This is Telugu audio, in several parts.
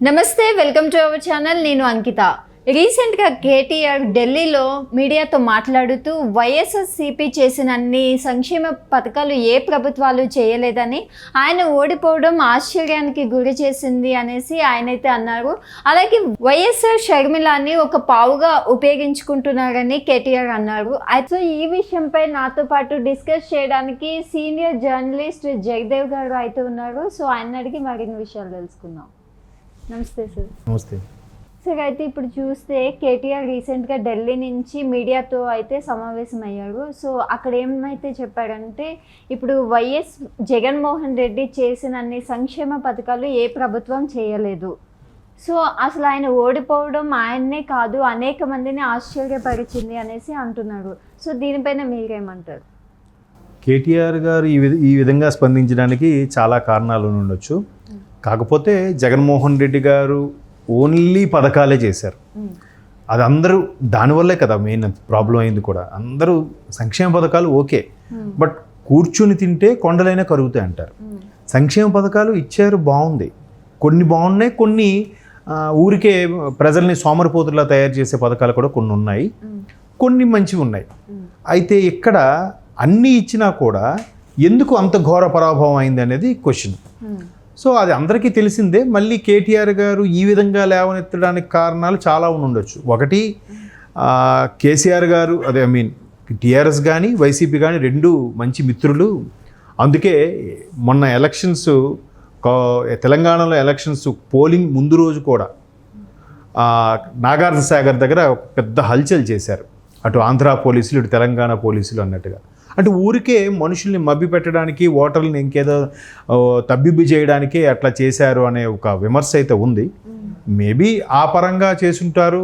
నమస్తే, వెల్కమ్ టు అవర్ ఛానల్. నేను అంకిత. రీసెంట్గా కేటీఆర్ ఢిల్లీలో మీడియాతో మాట్లాడుతూ వైఎస్ఆర్సీపీ చేసిన అన్ని సంక్షేమ పథకాలు ఏ ప్రభుత్వాలు చేయలేదని, ఆయన ఓడిపోవడం ఆశ్చర్యానికి గురి చేసింది అనేసి ఆయనైతే అన్నారు. అలాగే వైఎస్ఆర్ షర్మిలాని ఒక పావుగా ఉపయోగించుకుంటున్నారని కేటీఆర్ అన్నారు. అయితే ఈ విషయంపై నాతో పాటు డిస్కస్ చేయడానికి సీనియర్ జర్నలిస్ట్ జగదేవ్ గారు అయితే ఉన్నారు. సో ఆయన అడిగి మరిన్ని విషయాలు తెలుసుకుందాం. నమస్తే సార్. నమస్తే సార్. అయితే ఇప్పుడు చూస్తే కేటీఆర్ రీసెంట్గా ఢిల్లీ నుంచి మీడియాతో అయితే సమావేశం అయ్యారు. సో అక్కడ ఏమైతే చెప్పారంటే, ఇప్పుడు వైఎస్ జగన్మోహన్ రెడ్డి చేసిన అన్ని సంక్షేమ పథకాలు ఏ ప్రభుత్వం చేయలేదు. సో అసలు ఆయన ఓడిపోవడం ఆయన్నే కాదు, అనేక మందిని ఆశ్చర్యపరిచింది అనేసి అంటున్నారు. సో దీనిపైన మీరేమంటారు? కేటీఆర్ గారు ఈ విధంగా స్పందించడానికి చాలా కారణాలు ఉండొచ్చు. కాకపోతే జగన్మోహన్ రెడ్డి గారు ఓన్లీ పథకాలే చేశారు. అది అందరూ దానివల్లే కదా మెయిన్ ప్రాబ్లం అయింది కూడా. అందరూ సంక్షేమ పథకాలు ఓకే, బట్ కూర్చుని తింటే కొండలైనా కరుగుతాయి అంటారు. సంక్షేమ పథకాలు ఇచ్చారు, బాగుంది, కొన్ని బాగున్నాయి, కొన్ని ఊరికే ప్రజల్ని సోమరిపోతులా తయారు చేసే పథకాలు కూడా కొన్ని ఉన్నాయి, కొన్ని మంచివి ఉన్నాయి. అయితే ఇక్కడ అన్నీ ఇచ్చినా కూడా ఎందుకు అంత ఘోర పరాభవం అయింది అనేది క్వశ్చన్. సో అది అందరికీ తెలిసిందే. మళ్ళీ కేటీఆర్ గారు ఈ విధంగా లేవనెత్తడానికి కారణాలు చాలా ఉండొచ్చు. ఒకటి, కేసీఆర్ గారు టీఆర్ఎస్ కానీ వైసీపీ కానీ రెండు మంచి మిత్రులు. అందుకే మొన్న ఎలక్షన్స్, తెలంగాణలో ఎలక్షన్స్ పోలింగ్ ముందు రోజు కూడా నాగార్జున సాగర్ దగ్గర పెద్ద హల్చల్ చేశారు. అటు ఆంధ్ర పోలీసులు, ఇటు తెలంగాణ పోలీసులు అన్నట్టుగా. అంటే ఊరికే మనుషుల్ని మభ్య పెట్టడానికి, ఓటర్లని ఇంకేదో తబ్బిబ్బు చేయడానికి అట్లా చేశారు అనే ఒక విమర్శ అయితే ఉంది. మేబీ ఆ పరంగా చేసుంటారు.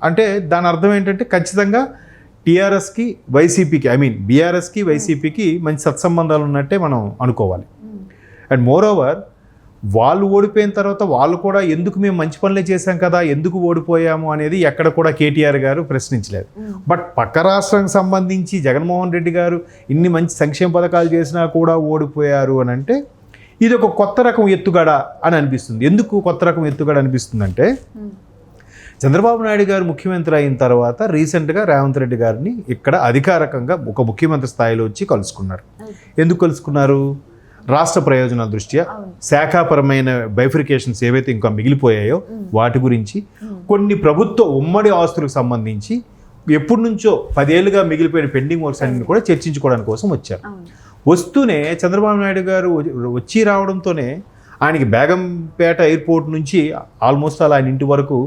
అంటే దాని అర్థం ఏంటంటే ఖచ్చితంగా టీఆర్ఎస్కి వైసీపీకి బీఆర్ఎస్కి వైసీపీకి మంచి సత్సంబంధాలు ఉన్నట్టే మనం అనుకోవాలి. అండ్ మోర్ ఓవర్, వాళ్ళు ఓడిపోయిన తర్వాత వాళ్ళు కూడా ఎందుకు మేము మంచి పనులే చేశాం కదా, ఎందుకు ఓడిపోయాము అనేది ఎక్కడ కూడా కేటీఆర్ గారు ప్రశ్నించలేదు. బట్ పక్క రాష్ట్రానికి సంబంధించి జగన్మోహన్ రెడ్డి గారు ఇన్ని మంచి సంక్షేమ పథకాలు చేసినా కూడా ఓడిపోయారు అని అంటే ఇది ఒక కొత్త రకం ఎత్తుగడ అని అనిపిస్తుంది. ఎందుకు కొత్త రకం ఎత్తుగడ అనిపిస్తుందంటే, చంద్రబాబు నాయుడు గారు ముఖ్యమంత్రి అయిన తర్వాత రీసెంట్గా రేవంత్ రెడ్డి గారిని ఇక్కడ అధికారికంగా ఒక ముఖ్యమంత్రి స్థాయిలో వచ్చి కలుసుకున్నారు. ఎందుకు కలుసుకున్నారు? రాష్ట్ర ప్రయోజనాల దృష్ట్యా, శాఖాపరమైన బైఫికేషన్స్ ఏవైతే ఇంకా మిగిలిపోయాయో వాటి గురించి, కొన్ని ప్రభుత్వ ఉమ్మడి ఆస్తులకు సంబంధించి ఎప్పటి నుంచో 10 ఏళ్ళుగా మిగిలిపోయిన పెండింగ్ వర్క్స్ అన్ని కూడా చర్చించుకోవడానికి కోసం వచ్చారు. వస్తూనే చంద్రబాబు నాయుడు గారు వచ్చి రావడంతోనే ఆయనకి బేగంపేట ఎయిర్పోర్ట్ నుంచి ఆల్మోస్ట్ అలా ఆయన ఇంటి వరకు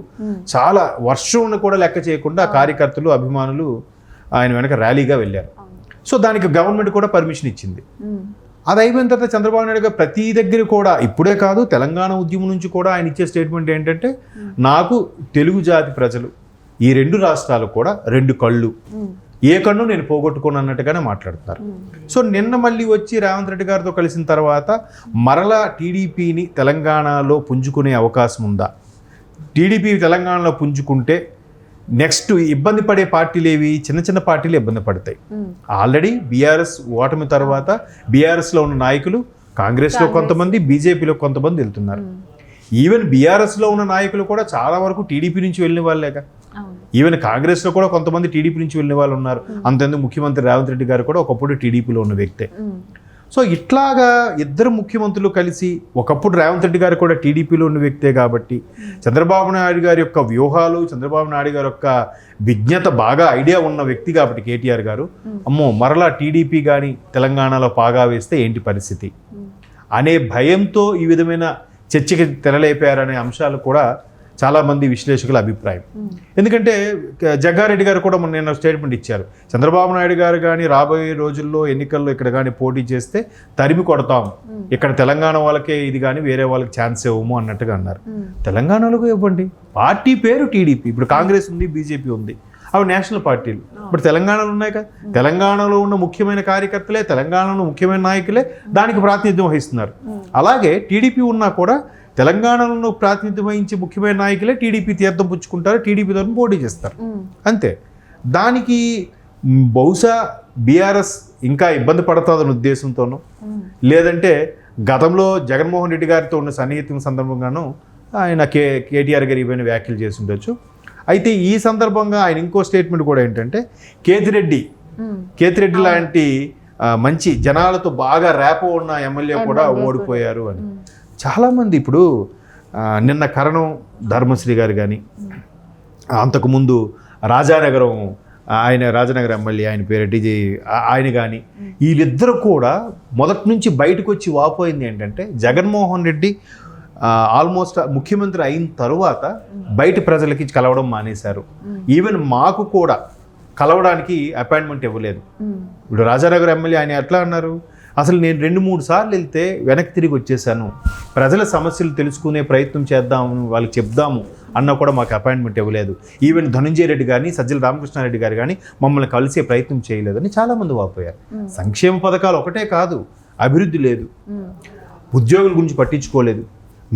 చాలా వర్షం కూడా లెక్క చేయకుండా కార్యకర్తలు, అభిమానులు ఆయన వెనక ర్యాలీగా వెళ్ళారు. సో దానికి గవర్నమెంట్ కూడా పర్మిషన్ ఇచ్చింది. అది అయిపోయిన తర్వాత చంద్రబాబు నాయుడు గారు ప్రతి దగ్గర కూడా, ఇప్పుడే కాదు తెలంగాణ ఉద్యమం నుంచి కూడా ఆయన ఇచ్చే స్టేట్మెంట్ ఏంటంటే, నాకు తెలుగు జాతి ప్రజలు, ఈ రెండు రాష్ట్రాలు కూడా రెండు కళ్ళు, ఏ కన్ను నేను పోగొట్టుకోను అన్నట్టుగానే మాట్లాడుతున్నారు. సో నిన్న మళ్ళీ వచ్చి రేవంత్ రెడ్డి గారితో కలిసిన తర్వాత మరలా టీడీపీని తెలంగాణలో పుంజుకునే అవకాశం ఉందా, టీడీపీ తెలంగాణలో పుంజుకుంటే నెక్స్ట్ ఇబ్బంది పడే పార్టీలు ఏవి? చిన్న చిన్న పార్టీలు ఇబ్బంది పడతాయి. ఆల్రెడీ బీఆర్ఎస్ ఓటమి తర్వాత బీఆర్ఎస్లో ఉన్న నాయకులు కాంగ్రెస్లో కొంతమంది, బీజేపీలో కొంతమంది వెళ్తున్నారు. ఈవెన్ బీఆర్ఎస్లో ఉన్న నాయకులు కూడా చాలా వరకు టీడీపీ నుంచి వెళ్ళిన వాళ్ళేగా. ఈవెన్ కాంగ్రెస్లో కూడా కొంతమంది టీడీపీ నుంచి వెళ్ళిన వాళ్ళు ఉన్నారు. అంతేందుకు ముఖ్యమంత్రి రేవంత్ రెడ్డి గారు కూడా ఒకప్పుడు టీడీపీలో ఉన్న వ్యక్తే. సో ఇట్లాగా ఇద్దరు ముఖ్యమంత్రులు కలిసి, ఒకప్పుడు రేవంత్ రెడ్డి గారు కూడా టీడీపీలో ఉన్న వ్యక్తే కాబట్టి చంద్రబాబు నాయుడు గారి యొక్క వ్యూహాలు, చంద్రబాబు నాయుడు గారి యొక్క విజ్ఞత బాగా ఐడియా ఉన్న వ్యక్తి కాబట్టి కేటీఆర్ గారు, అమ్మో మరలా టీడీపీ కానీ తెలంగాణలో పాగా వేస్తే ఏంటి పరిస్థితి అనే భయంతో ఈ విధమైన చర్చకి తెరలేపారనే అంశాలు కూడా చాలామంది విశ్లేషకుల అభిప్రాయం. ఎందుకంటే జగ్గారెడ్డి గారు కూడా మొన్న స్టేట్మెంట్ ఇచ్చారు, చంద్రబాబు నాయుడు గారు కానీ రాబోయే రోజుల్లో ఎన్నికల్లో ఇక్కడ కానీ పోటీ చేస్తే తరిమి కొడతాం, ఇక్కడ తెలంగాణ వాళ్ళకే ఇది కానీ వేరే వాళ్ళకి ఛాన్స్ ఇవ్వము అన్నట్టుగా అన్నారు. తెలంగాణలో ఇవ్వండి, పార్టీ పేరు టీడీపీ. ఇప్పుడు కాంగ్రెస్ ఉంది, బీజేపీ ఉంది, అవి నేషనల్ పార్టీలు. ఇప్పుడు తెలంగాణలో ఉన్నాయి కదా, తెలంగాణలో ఉన్న ముఖ్యమైన కార్యకర్తలే, తెలంగాణలో ముఖ్యమైన నాయకులే దానికి ప్రాతినిధ్యం వహిస్తున్నారు. అలాగే టీడీపీ ఉన్నా కూడా తెలంగాణలో ప్రాతినిధ్యం వహించే ముఖ్యమైన నాయకులే టీడీపీ తీర్థం పుచ్చుకుంటారు, టీడీపీ తరఫున పోటీ చేస్తారు అంతే. దానికి బహుశా బీఆర్ఎస్ ఇంకా ఇబ్బంది పడుతుందన్న ఉద్దేశంతోనూ, లేదంటే గతంలో జగన్మోహన్ రెడ్డి గారితో ఉన్న సన్నిహితం సందర్భంగానూ ఆయన కేటీఆర్ గారు ఇవన్నీ వ్యాఖ్యలు చేసి ఉండొచ్చు. అయితే ఈ సందర్భంగా ఆయన ఇంకో స్టేట్మెంట్ కూడా ఏంటంటే కేతిరెడ్డి లాంటి మంచి జనాలతో బాగా ర్యాపో ఉన్న ఎమ్మెల్యే కూడా ఓడిపోయారు అని. చాలామంది ఇప్పుడు నిన్న కరణం ధర్మశ్రీ గారు కానీ, అంతకుముందు రాజానగరం రాజనగరం ఎమ్మెల్యే ఆయన పేరెడ్డి ఆయన కానీ, వీళ్ళిద్దరూ కూడా మొదటి నుంచి బయటకు వచ్చి వాపోయింది ఏంటంటే జగన్మోహన్ రెడ్డి ఆల్మోస్ట్ ముఖ్యమంత్రి అయిన తరువాత బయట ప్రజలకి కలవడం మానేశారు. ఈవెన్ మాకు కూడా కలవడానికి అపాయింట్మెంట్ ఇవ్వలేదు. ఇప్పుడు రాజానగర్ ఎమ్మెల్యే ఆయన ఎట్లా అన్నారు, అసలు నేను 2-3 సార్లు వెళ్తే వెనక్కి తిరిగి వచ్చేసాను, ప్రజల సమస్యలు తెలుసుకునే ప్రయత్నం చేద్దాము, వాళ్ళకి చెప్దాము అన్న కూడా మాకు అపాయింట్మెంట్ ఇవ్వలేదు. ఈవెన్ ధనంజయ రెడ్డి కానీ సజ్జల రామకృష్ణారెడ్డి గారు కానీ మమ్మల్ని కలిసే ప్రయత్నం చేయలేదని చాలామంది వాపోయారు. సంక్షేమ పథకాలు ఒకటే కాదు, అభివృద్ధి లేదు, ఉద్యోగుల గురించి పట్టించుకోలేదు,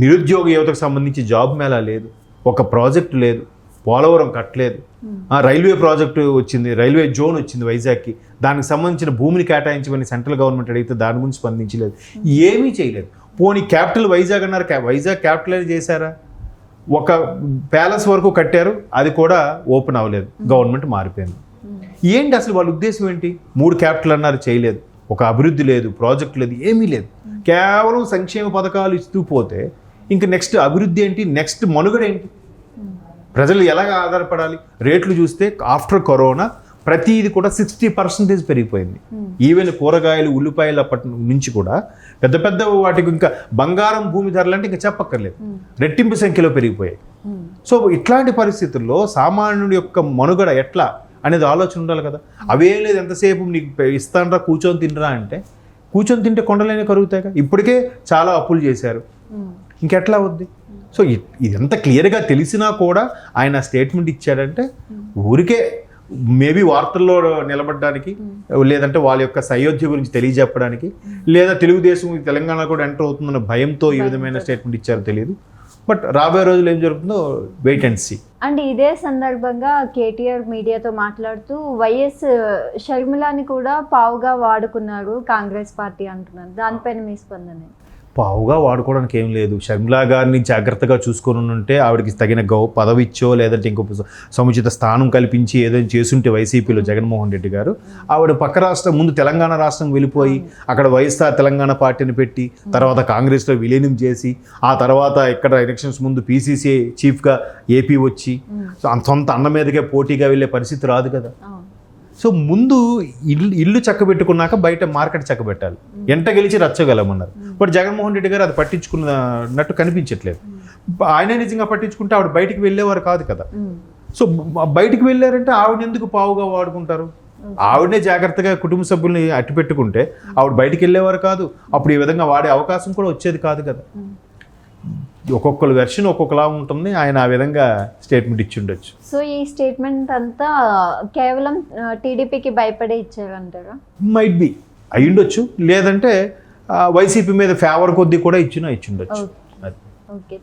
నిరుద్యోగ యువతకు సంబంధించి జాబ్ మేళా లేదు, ఒక ప్రాజెక్టు లేదు, పోలవరం కట్టలేదు, రైల్వే ప్రాజెక్టు వచ్చింది, రైల్వే జోన్ వచ్చింది వైజాగ్కి, దానికి సంబంధించిన భూమిని కేటాయించమని సెంట్రల్ గవర్నమెంట్ అడిగితే దాని గురించి స్పందించలేదు, ఏమీ చేయలేదు. పోనీ క్యాపిటల్ వైజాగ్ అన్నారు, వైజాగ్ క్యాపిటలైజ్ చేశారా? ఒక ప్యాలెస్ వరకు కట్టారు, అది కూడా ఓపెన్ అవ్వలేదు, గవర్నమెంట్ మారిపోయింది. ఏంటి అసలు వాళ్ళ ఉద్దేశం ఏంటి? 3 క్యాపిటల్ అన్నారు, చేయలేదు. ఒక అభివృద్ధి లేదు, ప్రాజెక్ట్ లేదు, ఏమీ లేదు, కేవలం సంక్షేమ పథకాలు ఇస్తూ పోతే ఇంక నెక్స్ట్ అభివృద్ధి ఏంటి, నెక్స్ట్ మనుగడ ఏంటి? ప్రజలు ఎలాగ ఆధారపడాలి? రేట్లు చూస్తే ఆఫ్టర్ కరోనా ప్రతిది కూడా 60% పెరిగిపోయింది. ఈవెన్ కూరగాయలు, ఉల్లిపాయలు అప్పటి నుంచి కూడా పెద్ద పెద్ద వాటికి ఇంకా బంగారం భూమి ధరలు అంటే ఇంకా చెప్పక్కర్లేదు, రెట్టింపు సంఖ్యలో పెరిగిపోయాయి. సో ఇట్లాంటి పరిస్థితుల్లో సామాన్యుడి యొక్క మనుగడ ఎట్లా అనేది ఆలోచన ఉండాలి కదా. అవేం లేదు, ఎంతసేపు నీకు ఇస్తానరా కూర్చొని తినరా అంటే, కూర్చొని తింటే కొండలైనా కరుగుతాయి కదా. ఇప్పటికే చాలా అప్పులు చేశారు, ఇంకెట్లా అవుద్ది? సో ఇదంతా క్లియర్గా తెలిసినా కూడా ఆయన స్టేట్మెంట్ ఇచ్చాడంటే ఊరికే మేబీ వార్తల్లో నిలబడడానికి, లేదంటే వాళ్ళ యొక్క సయోధ్య గురించి తెలియజెప్పడానికి, లేదా తెలుగుదేశం తెలంగాణ కూడా ఎంటర్ అవుతుందన్న భయంతో ఈ విధమైన స్టేట్మెంట్ ఇచ్చారో తెలియదు. బట్ రాబోయే రోజులు ఏం జరుగుతుందో వెయిట్ అండ్ సీ. అండ్ ఇదే సందర్భంగా కేటీఆర్ మీడియాతో మాట్లాడుతూ వైఎస్ షర్మిలాని కూడా పావుగా వాడుకున్నారు కాంగ్రెస్ పార్టీ అంటున్నారు, దానిపైన మీ స్పందన? పావుగా వాడుకోవడానికి ఏం లేదు. షర్మిలా గారిని జాగ్రత్తగా చూసుకొని ఉంటే ఆవిడకి తగిన పదవి ఇచ్చో లేదంటే ఇంకొక సముచిత స్థానం కల్పించి ఏదైనా చేసుంటే వైసీపీలో జగన్మోహన్ రెడ్డి గారు, ఆవిడ పక్క రాష్ట్రం ముందు తెలంగాణ రాష్ట్రం వెళ్ళిపోయి అక్కడ వైఎస్ఆర్ తెలంగాణ పార్టీని పెట్టి తర్వాత కాంగ్రెస్లో విలీనం చేసి ఆ తర్వాత ఇక్కడ ఎలక్షన్స్ ముందు పీసీసీ చీఫ్గా ఏపీ వచ్చి సొంత అన్న మీదకే పోటీగా వెళ్ళే పరిస్థితి రాదు కదా. సో ముందు ఇల్లు చక్కబెట్టుకున్నాక బయట మార్కెట్ చక్కబెట్టాలి. ఎంట గెలిచి రచ్చగలమన్నారు. బట్ జగన్మోహన్ రెడ్డి గారు అది పట్టించుకున్నట్టు కనిపించట్లేదు. ఆయన నిజంగా పట్టించుకుంటే ఆవిడ బయటికి వెళ్ళేవారు కాదు కదా. సో బయటికి వెళ్ళారంటే ఆవిడ ఎందుకు పావుగా వాడుకుంటారు? ఆవిడనే జాగ్రత్తగా కుటుంబ సభ్యుల్ని అట్టి పెట్టుకుంటే ఆవిడ బయటికి వెళ్ళేవారు కాదు, అప్పుడు ఈ విధంగా వాడే అవకాశం కూడా వచ్చేది కాదు కదా. ఒక్కొక్కరు వెర్షన్ ఒక్కొక్కలా ఉంటుంది, ఆయన ఆ విధంగా స్టేట్మెంట్ ఇచ్చి ఉండొచ్చు. సో ఈ స్టేట్మెంట్ అంతా కేవలం టీడీపీకి భయపడే ఇచ్చారంటారా? మైట్ బి అయి ఉండొచ్చు, లేదంటే వైసీపీ మీద ఫేవర్ కొద్దీ కూడా ఇచ్చి ఉండొచ్చు. ఓకే.